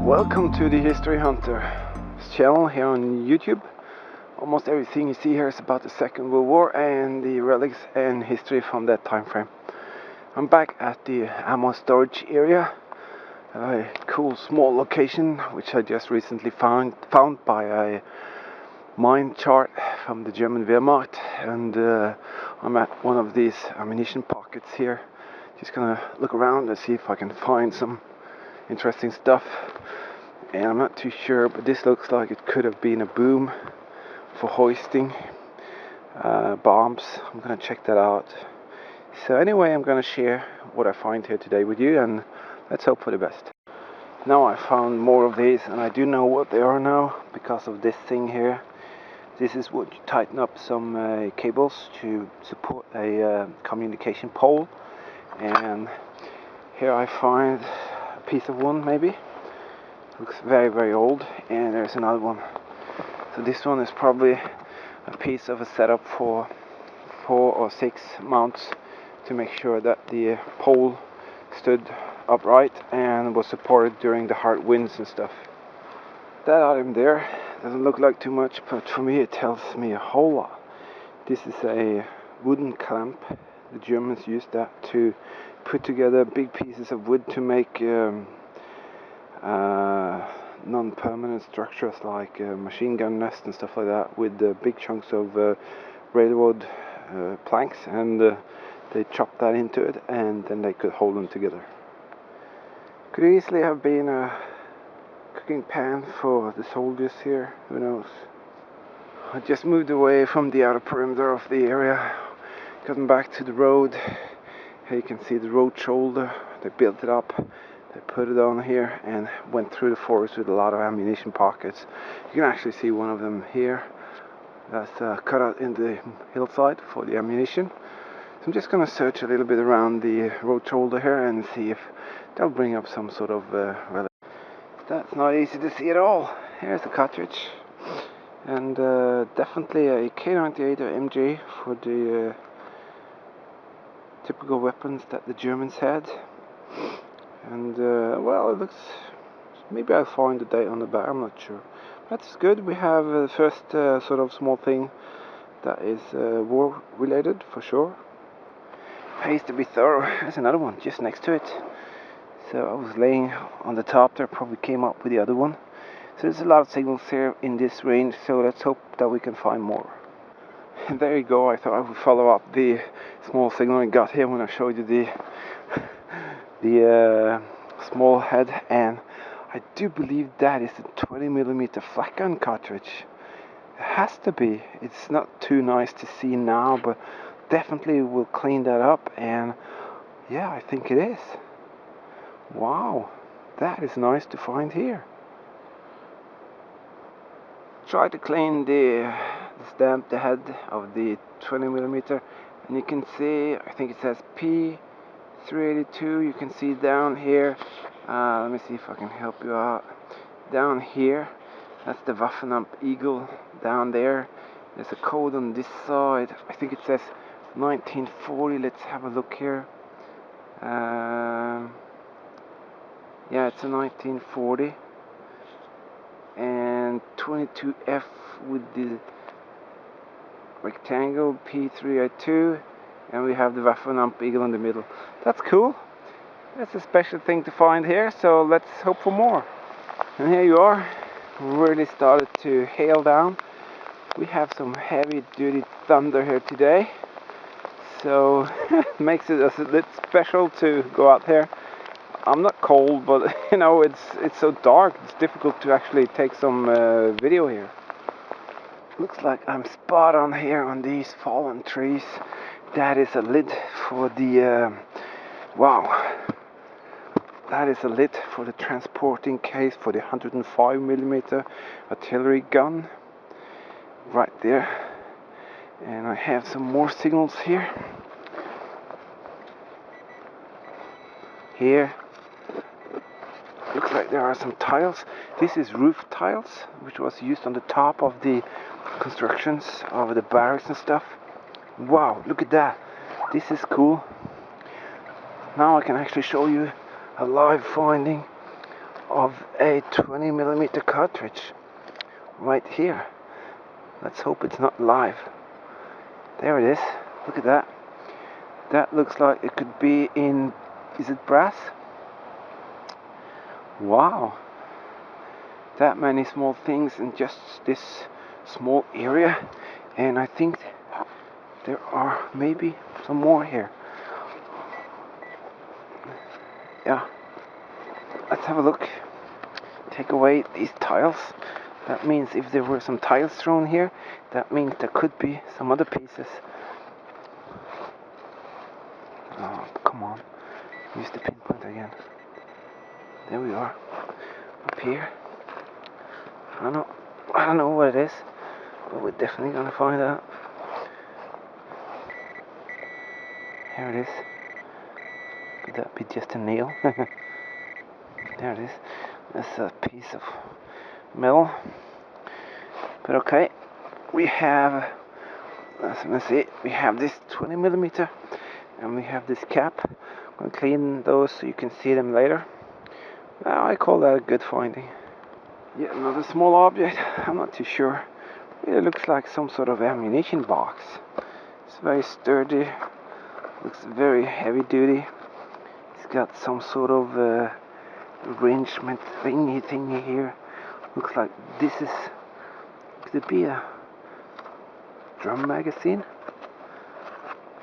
Welcome to the History Hunter channel here on YouTube. Almost everything you see here is about the Second World War and the relics and history from that time frame. I'm back at the ammo storage area, a cool small location which I just recently found by a mine chart from the German Wehrmacht, and I'm at one of these ammunition pockets here. Just gonna look around and see if I can find some interesting stuff. And I'm not too sure, but this looks like it could have been a boom for hoisting bombs. I'm gonna check that out. So anyway, I'm gonna share what I find here today with you, and let's hope for the best. Now I found more of these, and I do know what they are now because of this thing here. This is what you tighten up some cables to support a communication pole, and here I find a piece of one maybe. Looks very, very old, and there's another one. So this one is probably a piece of a setup for 4 or 6 mounts to make sure that the pole stood upright and was supported during the hard winds and stuff. That item there doesn't look like too much, but for me it tells me a whole lot. This is a wooden clamp. The Germans used that to put together big pieces of wood to make non-permanent structures like machine gun nests and stuff like that, with big chunks of railroad planks, and they chopped that into it, and then they could hold them together. Could easily have been a cooking pan for the soldiers here, who knows. I just moved away from the outer perimeter of the area, gotten back to the road. Here you can see the road shoulder. They built it up. They put it on here and went through the forest with a lot of ammunition pockets. You can actually see one of them here. That's cut out in the hillside for the ammunition. So I'm just going to search a little bit around the road shoulder here and see if they'll bring up some sort of relic. That's not easy to see at all. Here's the cartridge, and definitely a K98 or MG for the typical weapons that the Germans had. And well, it looks, maybe I'll find the date on the back, I'm not sure. That's good. We have the first sort of small thing that is war related for sure. Pays to be thorough. There's another one just next to it. So I was laying on the top there, probably came up with the other one. So there's a lot of signals here in this range, so let's hope that we can find more. And there you go. I thought I would follow up the small signal I got here when I showed you the small head, and I do believe that is a 20mm FLAK gun cartridge. It has to be. It's not too nice to see now, but definitely we'll clean that up, and yeah, I think it is. Wow, that is nice to find here. Try to clean the stamp, the head of the 20mm, and you can see, I think it says P382. You can see down here, let me see if I can help you out. Down here, that's the Waffenamt Eagle down there. There's a code on this side. I think it says 1940. Let's have a look here. Yeah, it's a 1940. And 22F with the rectangle P382. And we have the Waffenamt Eagle in the middle. That's cool. That's a special thing to find here, so let's hope for more. And here you are. Really started to hail down. We have some heavy duty thunder here today, so it makes it a bit special to go out here. I'm not cold, but you know, it's so dark, it's difficult to actually take some video here. Looks like I'm spot on here on these fallen trees. That is a lid for the wow. That is a lid for the transporting case for the 105mm artillery gun. Right there. And I have some more signals here. Here. Looks like there are some tiles. This is roof tiles, which was used on the top of the constructions of the barracks and stuff. Wow, look at that. This is cool. Now I can actually show you a live finding of a 20mm cartridge right here. Let's hope it's not live. There it is. Look at that. That looks like it could be in, is it brass? Wow. That many small things in just this small area. And I think there are maybe some more here. Yeah. Let's have a look. Take away these tiles. That means if there were some tiles thrown here, that means there could be some other pieces. Oh, come on. Use the pinpoint again. There we are. Up here. I don't know what it is, but we're definitely gonna find out. Here it is. Could that be just a nail? There it is. That's a piece of metal. But okay, we have, let's see, we have this 20mm and we have this cap. I'm going to clean those so you can see them later. I call that a good finding. Yet another small object, I'm not too sure. It looks like some sort of ammunition box. It's very sturdy, looks very heavy duty. It's got some sort of arrangement thingy here. Looks like this is, could it be a drum magazine?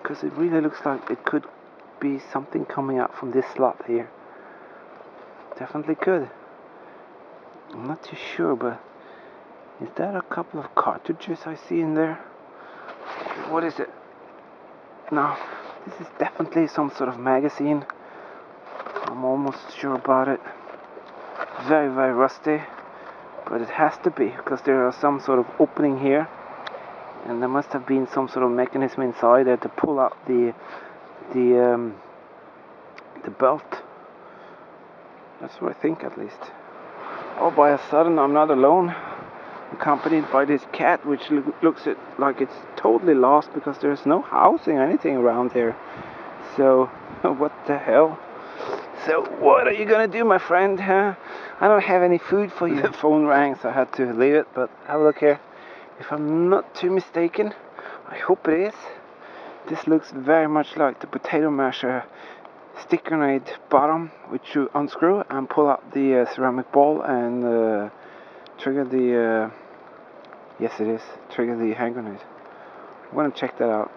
Because it really looks like it could be something coming out from this slot here. Definitely could. I'm not too sure, but is that a couple of cartridges I see in there? What is it? No, this is definitely some sort of magazine. I'm almost sure about it. Very, very rusty, but it has to be because there are some sort of opening here, and there must have been some sort of mechanism inside there to pull out the belt. That's what I think, at least. Oh, by a sudden I'm not alone. Accompanied by this cat, which looks like it's totally lost because there's no housing or anything around here. So, what the hell? So, what are you gonna do, my friend? Huh? I don't have any food for you. The phone rang, so I had to leave it. But have a look here. If I'm not too mistaken, I hope it is. This looks very much like the potato masher stick grenade bottom, which you unscrew and pull out the ceramic ball and trigger the yes, it is, trigger the hand grenade. I'm gonna check that out.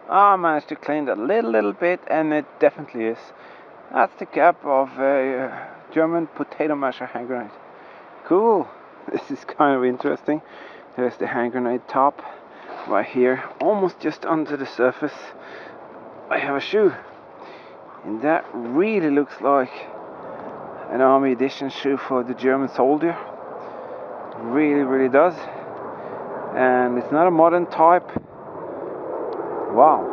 I managed to clean that little bit, and it definitely is. That's the cap of a German potato masher hand grenade. Cool. This is kind of interesting. There's the hand grenade top right here, almost just under the surface. I have a shoe, and that really looks like an army edition shoe for the German soldier. Really does. And it's not a modern type. Wow.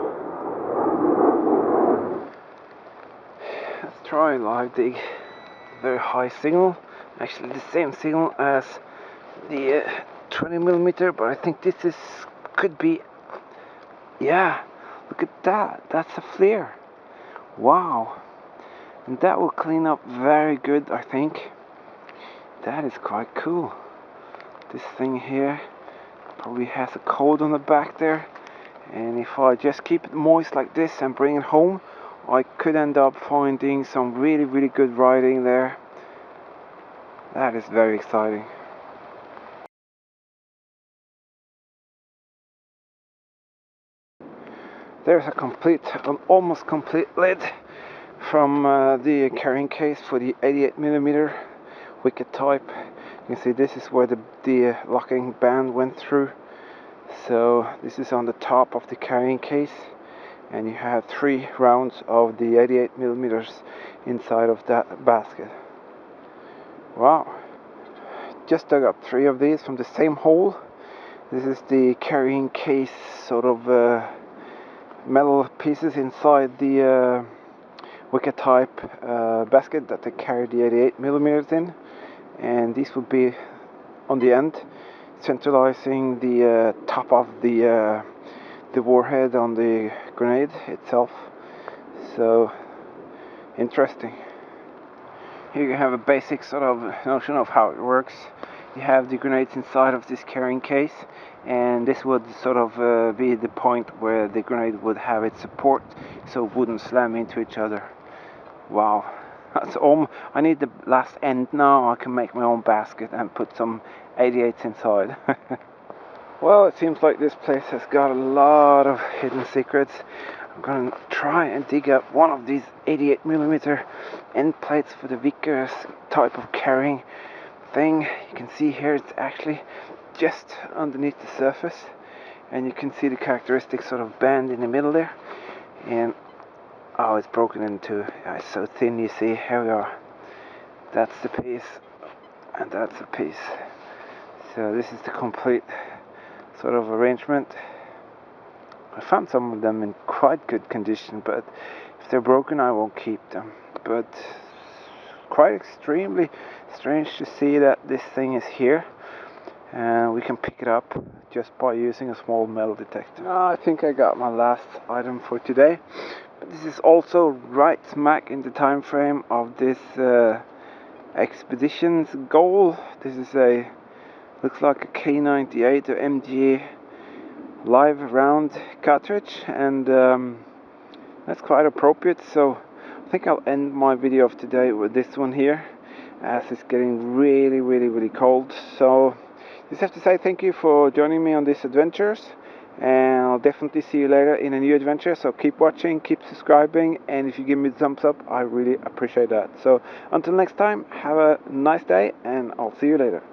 Let's try live dig. Very high signal. Actually the same signal as the 20mm, but I think this is, could be, yeah, look at that. That's a flare. Wow. And that will clean up very good, I think. That is quite cool. This thing here probably has a code on the back there, and if I just keep it moist like this and bring it home, I could end up finding some really good writing there. That is very exciting. There's an almost complete lid from the carrying case for the 88mm wicket type. You can see this is where the locking band went through. So this is on the top of the carrying case, and you have 3 rounds of the 88mm inside of that basket. Wow. Just dug up 3 of these from the same hole. This is the carrying case sort of metal pieces inside the wicket type basket that they carry the 88mm in, and these would be on the end, centralizing the top of the warhead on the grenade itself. So interesting. Here you have a basic sort of notion of how it works. You have the grenades inside of this carrying case, and this would sort of be the point where the grenade would have its support, so it wouldn't slam into each other. Wow, that's I need the last end now. I can make my own basket and put some 88s inside. Well, it seems like this place has got a lot of hidden secrets. I'm going to try and dig up one of these 88mm end plates for the Vickers type of carrying thing. You can see here it's actually just underneath the surface, and you can see the characteristic sort of band in the middle there. And oh, it's broken in two. It's so thin, you see. Here we are. That's the piece, and that's the piece. So this is the complete sort of arrangement. I found some of them in quite good condition, but if they're broken I won't keep them. But quite extremely strange to see that this thing is here, and we can pick it up just by using a small metal detector. I think I got my last item for today, but this is also right smack in the time frame of this expedition's goal. This is a, looks like a K98 or MG live round cartridge, and that's quite appropriate. So I think I'll end my video of today with this one here, as it's getting really cold. So just have to say thank you for joining me on these adventures, and I'll definitely see you later in a new adventure. So keep watching, keep subscribing, and if you give me the thumbs up, I really appreciate that. So until next time, have a nice day, and I'll see you later.